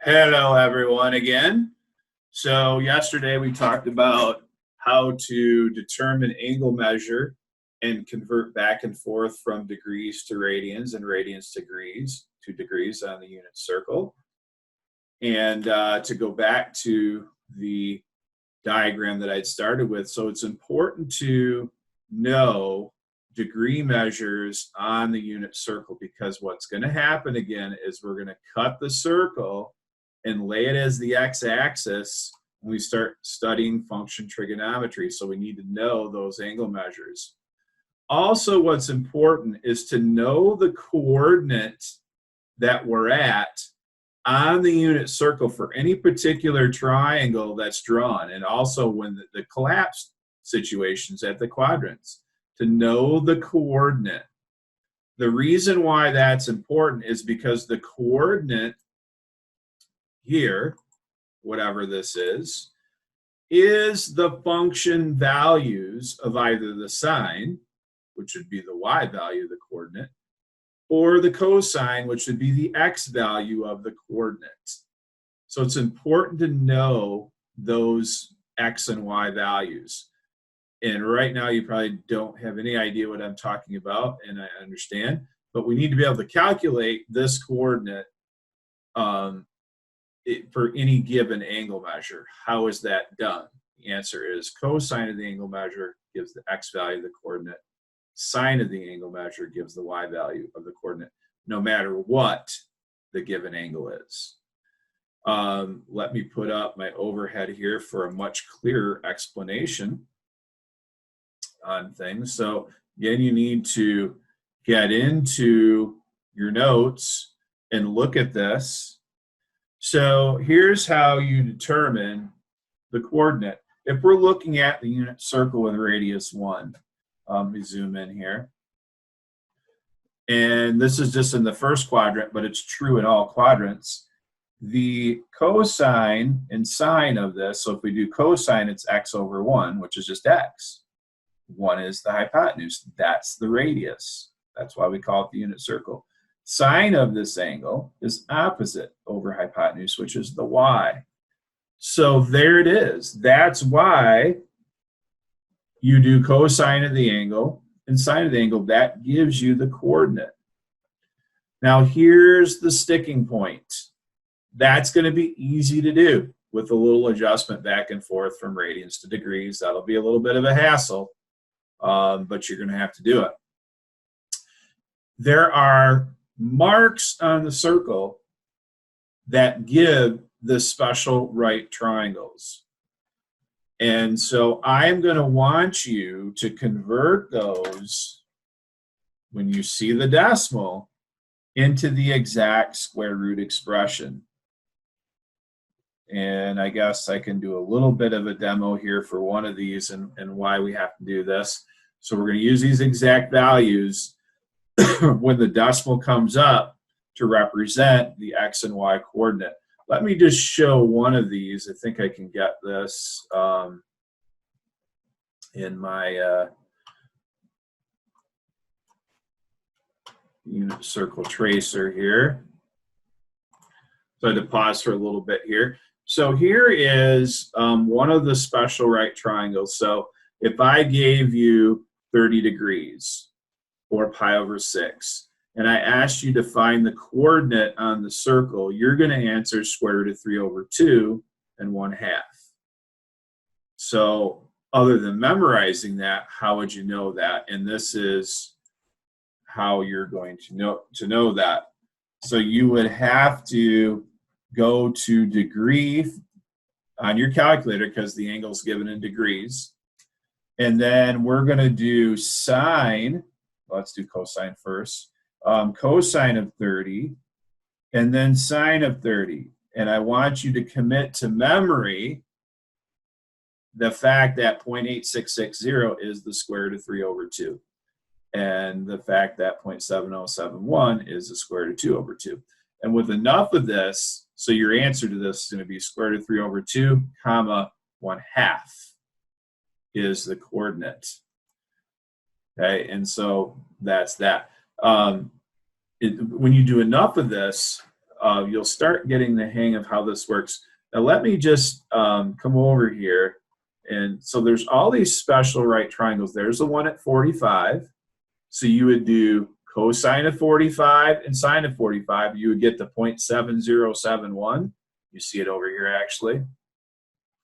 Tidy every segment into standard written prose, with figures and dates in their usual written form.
Hello, everyone, again. So yesterday we talked about how to determine angle measure and convert back and forth from degrees to radians and radians to degrees on the unit circle. And to go back to the diagram that I'd started with, so it's important to know degree measures on the unit circle, because what's going to happen again is we're going to cut the circle and lay it as the x-axis when we start studying function trigonometry. So we need to know those angle measures. Also, what's important is to know the coordinate that we're at on the unit circle for any particular triangle that's drawn, and also when the collapse situations at the quadrants, to know the coordinate. The reason why that's important is because the coordinate here, whatever this is the function values of either the sine, which would be the y value of the coordinate, or the cosine, which would be the x value of the coordinate. So it's important to know those x and y values. And right now you probably don't have any idea what I'm talking about, and I understand, but we need to be able to calculate this coordinate for any given angle measure. How is that done? The answer is cosine of the angle measure gives the x value of the coordinate. Sine of the angle measure gives the y value of the coordinate, no matter what the given angle is. Let me put up my overhead here for a much clearer explanation on things. So again, you need to get into your notes and look at this. So here's how you determine the coordinate. If we're looking at the unit circle with radius 1, let me zoom in here. And this is just in the first quadrant, but it's true in all quadrants. The cosine and sine of this, so if we do cosine, it's x over 1, which is just x. 1 is the hypotenuse. That's the radius. That's why we call it the unit circle. Sine of this angle is opposite over hypotenuse, which is the y. So there it is. That's why you do cosine of the angle and sine of the angle. That gives you the coordinate. Now here's the sticking point. That's going to be easy to do with a little adjustment back and forth from radians to degrees. That'll be a little bit of a hassle, but you're going to have to do it. There are marks on the circle that give the special right triangles. And so I'm going to want you to convert those, when you see the decimal, into the exact square root expression. And I guess I can do a little bit of a demo here for one of these and why we have to do this. So we're going to use these exact values when the decimal comes up to represent the x and y coordinate. Let me just show one of these. I think I can get this in my unit circle tracer here. So I had to pause for a little bit here. So here is one of the special right triangles. So if I gave you 30 degrees, or pi over 6, and I asked you to find the coordinate on the circle, you're going to answer square root of 3 over 2 and 1/2. So other than memorizing that, how would you know that? And this is how you're going to know that. So you would have to go to degree on your calculator, because the angle is given in degrees. And then we're going to do sine. Let's do cosine first. Cosine of 30, and then sine of 30. And I want you to commit to memory the fact that 0.8660 is the square root of 3 over 2. And the fact that 0.7071 is the square root of 2 over 2. And with enough of this, so your answer to this is going to be square root of 3 over 2, comma, 1/2 is the coordinate. Okay, and so that's that. When you do enough of this, you'll start getting the hang of how this works. Now let me just come over here. And so there's all these special right triangles. There's the one at 45. So you would do cosine of 45 and sine of 45. You would get the 0.7071. You see it over here actually.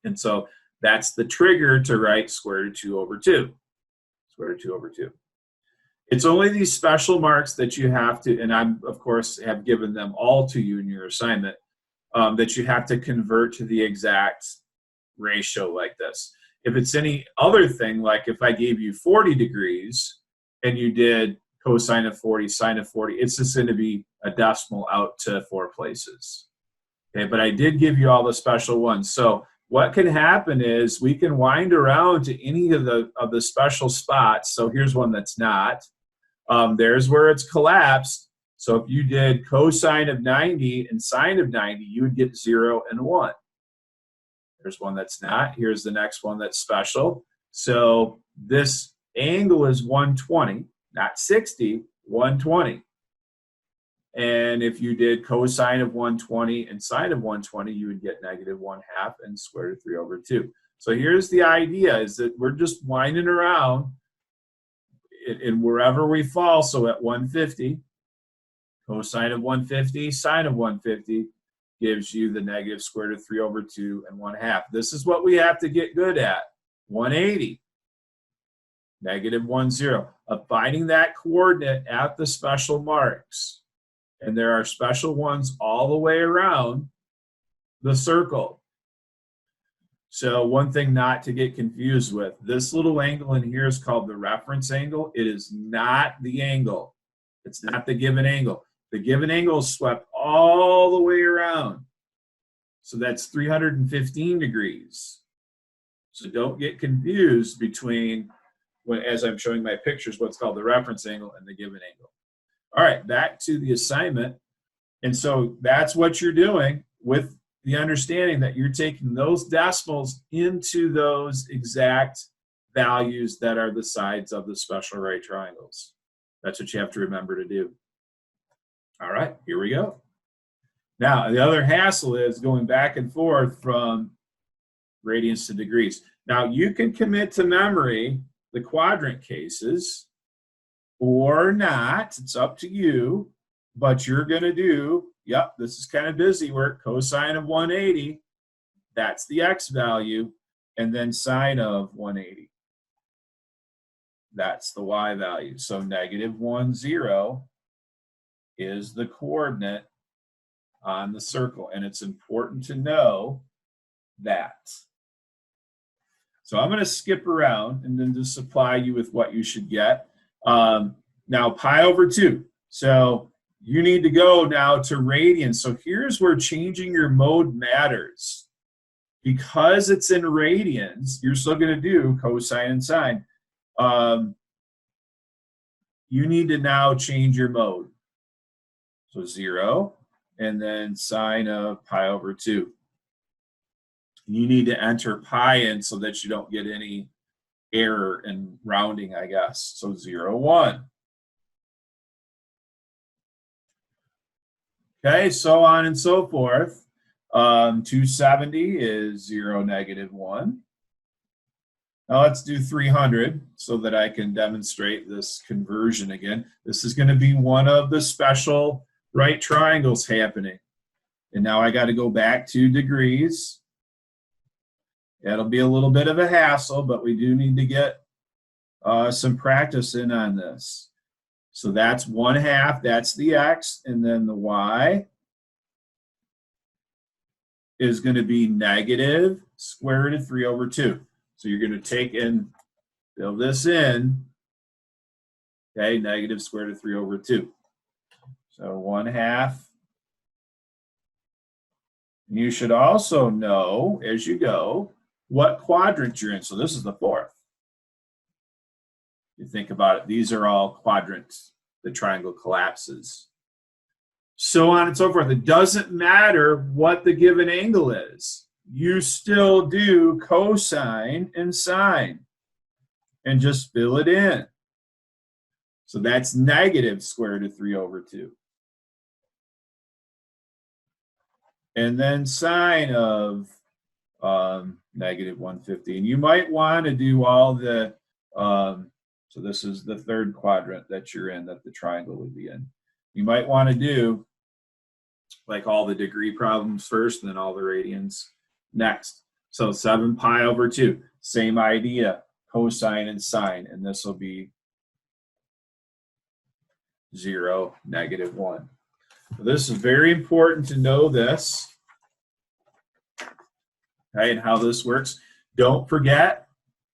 And so that's the trigger to write square root of 2 over 2. Square root of 2 over 2. It's only these special marks that you have to, and I, of course, have given them all to you in your assignment, that you have to convert to the exact ratio like this. If it's any other thing, like if I gave you 40 degrees and you did cosine of 40, sine of 40, it's just going to be a decimal out to 4 places. Okay, but I did give you all the special ones. So what can happen is we can wind around to any of the special spots. So here's one that's not. There's where it's collapsed. So if you did cosine of 90 and sine of 90, you would get 0 and 1. There's one that's not. Here's the next one that's special. So this angle is 120, not 60, 120. And if you did cosine of 120 and sine of 120, you would get negative 1/2 and square root of 3 over 2. So here's the idea, is that we're just winding around in wherever we fall. So at 150, cosine of 150, sine of 150 gives you the negative square root of 3 over 2 and 1/2. This is what we have to get good at. 180, negative 10, of finding that coordinate at the special marks. And there are special ones all the way around the circle. So one thing not to get confused with, this little angle in here is called the reference angle. It is not the angle. It's not the given angle. The given angle is swept all the way around. So that's 315 degrees. So don't get confused between, as I'm showing my pictures, what's called the reference angle and the given angle. All right, back to the assignment. And so that's what you're doing, with the understanding that you're taking those decimals into those exact values that are the sides of the special right triangles. That's what you have to remember to do. All right, here we go. Now, the other hassle is going back and forth from radians to degrees. Now, you can commit to memory the quadrant cases or not. It's up to you, but you're going to do, yep, this is kind of busy work, cosine of 180, that's the x value, and then sine of 180. That's the y value. So negative 10 is the coordinate on the circle, and it's important to know that. So I'm going to skip around and then just supply you with what you should get. Now pi over 2. So you need to go now to radians. So here's where changing your mode matters. Because it's in radians, you're still going to do cosine and sine. You need to now change your mode. So 0, and then sine of pi over 2. You need to enter pi in so that you don't get any error in rounding, I guess. So 0, 1. Okay, so on and so forth. 270 is 0, negative 1. Now let's do 300 so that I can demonstrate this conversion again. This is going to be one of the special right triangles happening. And now I got to go back 2 degrees. It'll be a little bit of a hassle, but we do need to get some practice in on this. So that's 1/2, that's the x, and then the y is going to be negative square root of 3 over 2. So you're going to take and fill this in, okay, negative square root of 3 over 2. So 1/2. And you should also know, as you go, what quadrant you're in. So this is the 4th. You think about it, these are all quadrants. The triangle collapses. So on and so forth. It doesn't matter what the given angle is. You still do cosine and sine and just fill it in. So that's negative square root of 3 over 2. and then sine of negative 150. And you might want to do all the, so this is the third quadrant that you're in, that the triangle would be in. You might want to do like all the degree problems first, and then all the radians next. So 7 pi over 2, same idea, cosine and sine, and this will be 0, negative 1. So this is very important to know this, okay, and how this works. Don't forget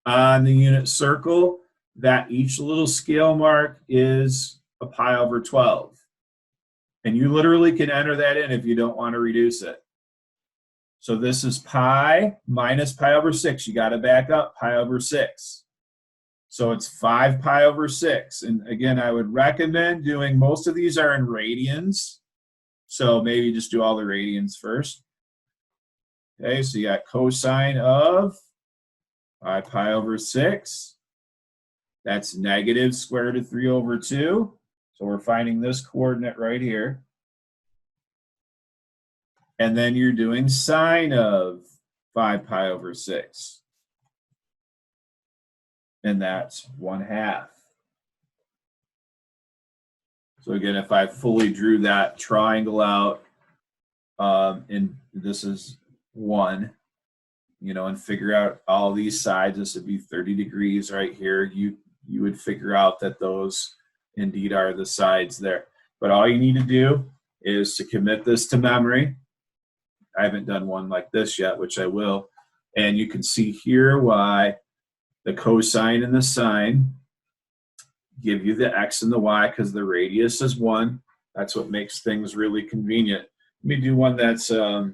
on the unit circle that each little scale mark is a pi over 12. And you literally can enter that in if you don't want to reduce it. So this is pi minus pi over 6. You got to back up pi over 6. So it's 5 pi over 6. And again, I would recommend doing, most of these are in radians. So maybe just do all the radians first. Okay, so you got cosine of 5 pi over 6. That's negative square root of 3 over 2. So we're finding this coordinate right here. And then you're doing sine of 5 pi over 6. And that's 1/2. So again, if I fully drew that triangle out, and this is 1, and figure out all these sides, this would be 30 degrees right here. You would figure out that those indeed are the sides there. But all you need to do is to commit this to memory. I haven't done one like this yet, which I will. And you can see here why the cosine and the sine give you the x and the y, because the radius is 1. That's what makes things really convenient. Let me do one that's a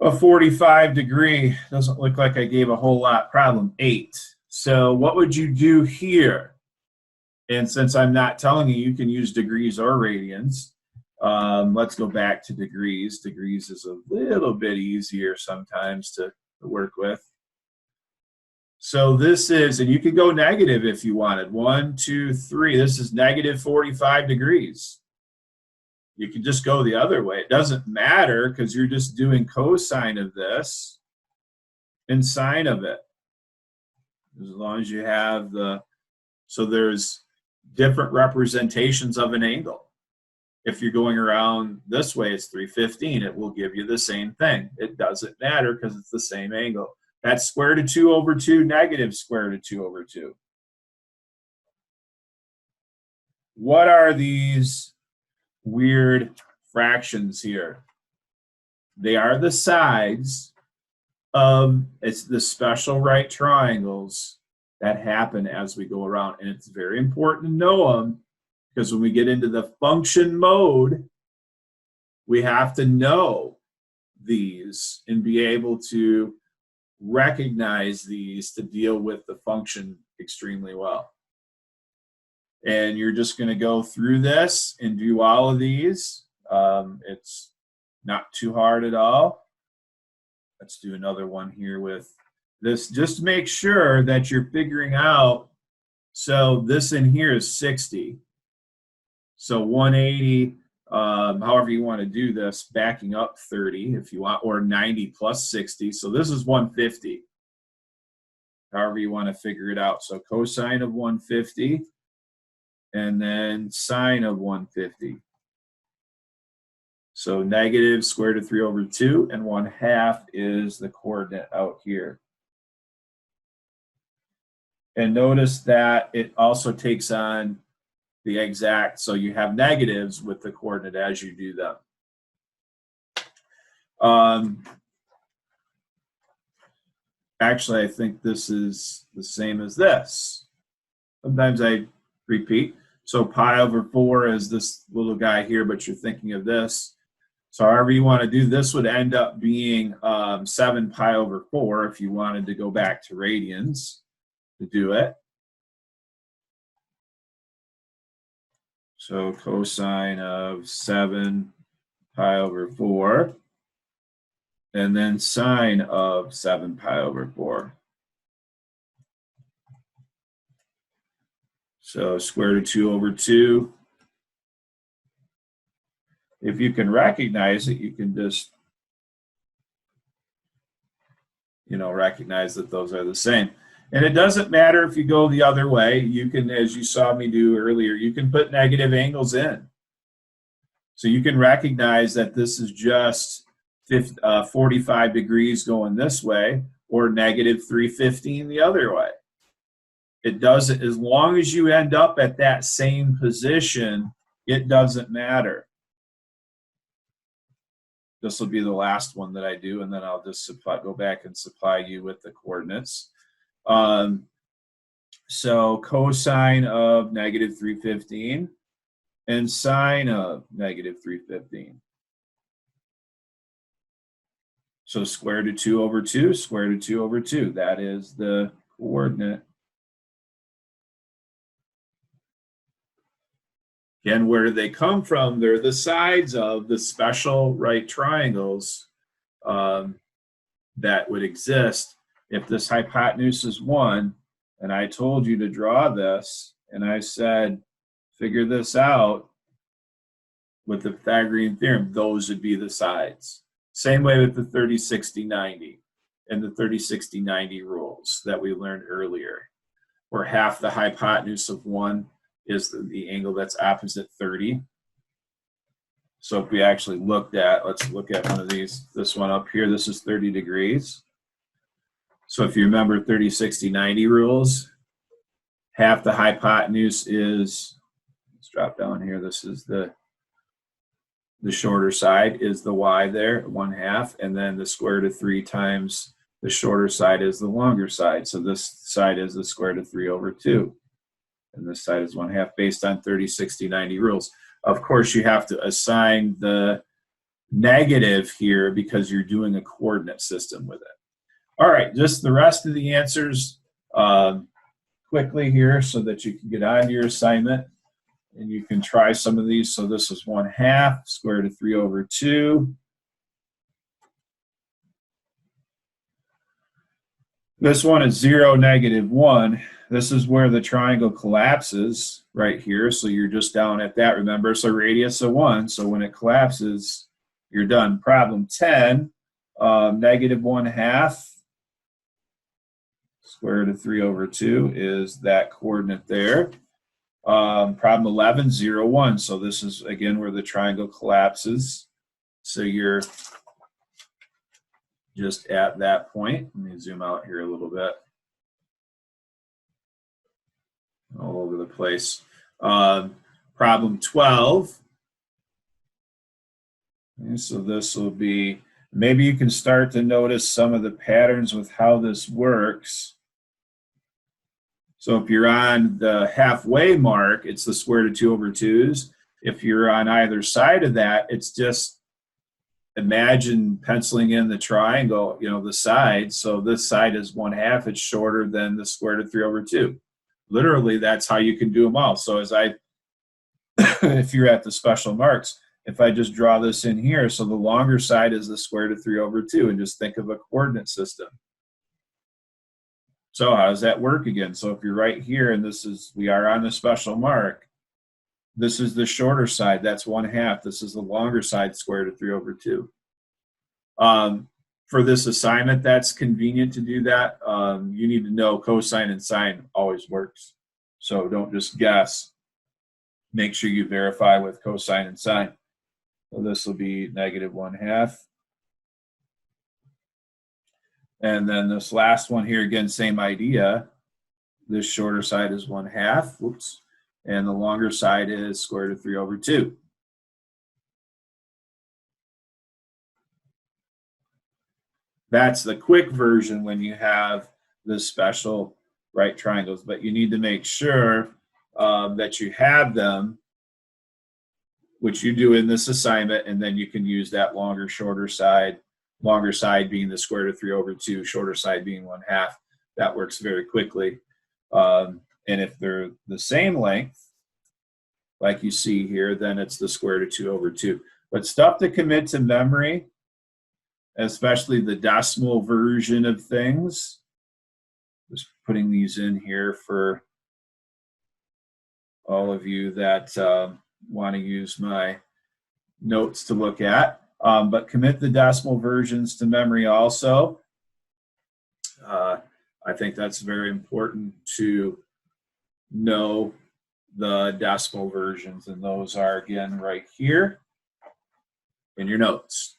45 degree. Doesn't look like I gave a whole lot. Problem 8. So what would you do here? And since I'm not telling you, you can use degrees or radians. Let's go back to degrees. Degrees is a little bit easier sometimes to work with. So this is, and you could go negative if you wanted. 1, 2, 3. This is negative 45 degrees. You can just go the other way. It doesn't matter because you're just doing cosine of this and sine of it. As long as you have the, so there's different representations of an angle. If you're going around this way, it's 315. It will give you the same thing. It doesn't matter because it's the same angle. That's square root of 2 over 2, negative square root of 2 over 2. What are these weird fractions here? They are the sides of, it's the special right triangles that happen as we go around. And it's very important to know them, because when we get into the function mode, we have to know these and be able to recognize these to deal with the function extremely well. And you're just going to go through this and do all of these. It's not too hard at all. Let's do another one here with this. Just make sure that you're figuring out, so this in here is 60. So 180, however you want to do this, backing up 30 if you want, or 90 plus 60. So this is 150, however you want to figure it out. So cosine of 150, and then sine of 150. So negative square root of 3 over 2, and 1/2 is the coordinate out here. And notice that it also takes on the exact, so you have negatives with the coordinate as you do them. Actually, I think this is the same as this. Sometimes I repeat. So pi over 4 is this little guy here, but you're thinking of this. So however you want to do, this would end up being 7 pi over 4 if you wanted to go back to radians to do it. So cosine of 7 pi over 4, and then sine of 7 pi over 4. So square root of 2 over 2. if you can recognize it, you can just, recognize that those are the same. And it doesn't matter if you go the other way. You can, as you saw me do earlier, you can put negative angles in. So you can recognize that this is just 45 degrees going this way, or negative 315 the other way. It doesn't, as long as you end up at that same position, it doesn't matter. This will be the last one that I do, and then I'll just go back and supply you with the coordinates. So cosine of negative 315 and sine of negative 315. So square root of 2 over 2, square root of 2 over 2. That is the coordinate. Again, where do they come from? They're the sides of the special right triangles that would exist if this hypotenuse is 1, and I told you to draw this, and I said, figure this out with the Pythagorean theorem, those would be the sides. Same way with the 30, 60, 90 and the 30, 60, 90 rules that we learned earlier, where half the hypotenuse of 1 is the angle that's opposite 30. So if we actually looked at, let's look at one of these, this one up here, this is 30 degrees. So if you remember 30, 60, 90 rules, half the hypotenuse is, let's drop down here, this is the shorter side is the y there, 1/2, and then the square root of 3 times the shorter side is the longer side. So this side is the square root of 3 over 2. And this side is 1/2 based on 30, 60, 90 rules. Of course, you have to assign the negative here because you're doing a coordinate system with it. All right, just the rest of the answers quickly here so that you can get on to your assignment and you can try some of these. So this is 1/2, square root of 3 over 2. This one is 0, -1. This is where the triangle collapses right here. So you're just down at that, remember? So radius of 1. So when it collapses, you're done. Problem 10, -1/2. Square root of 3 over 2 is that coordinate there. Problem 11, 0, 1. So this is, again, where the triangle collapses. So you're just at that point. Let me zoom out here a little bit. All over the place. Problem 12. Okay, so this will be, maybe you can start to notice some of the patterns with how this works. So if you're on the halfway mark, it's the square root of 2 over 2's. If you're on either side of that, it's just imagine penciling in the triangle, the side. So this side is 1/2. It's shorter than the square root of 3 over 2. Literally, that's how you can do them all. So if you're at the special marks, if I just draw this in here, so the longer side is the square root of 3 over 2, and just think of a coordinate system. So how does that work again? So if you're right here, and we are on the special mark, this is the shorter side, that's 1/2. This is the longer side, square root of 3 over 2. For this assignment, that's convenient to do that. You need to know cosine and sine always works. So don't just guess. Make sure you verify with cosine and sine. So this will be -1/2. And then this last one here, again, same idea. This shorter side is 1/2. Whoops. And the longer side is square root of 3 over 2. That's the quick version when you have the special right triangles, but you need to make sure that you have them, which you do in this assignment, and then you can use that longer side being the square root of 3 over 2, shorter side being 1/2. That works very quickly. And if they're the same length, like you see here, then it's the square root of 2 over 2. But stuff to commit to memory, especially the decimal version of things, just putting these in here for all of you that want to use my notes to look at. But commit the decimal versions to memory also. I think that's very important to know the decimal versions, and those are again right here in your notes.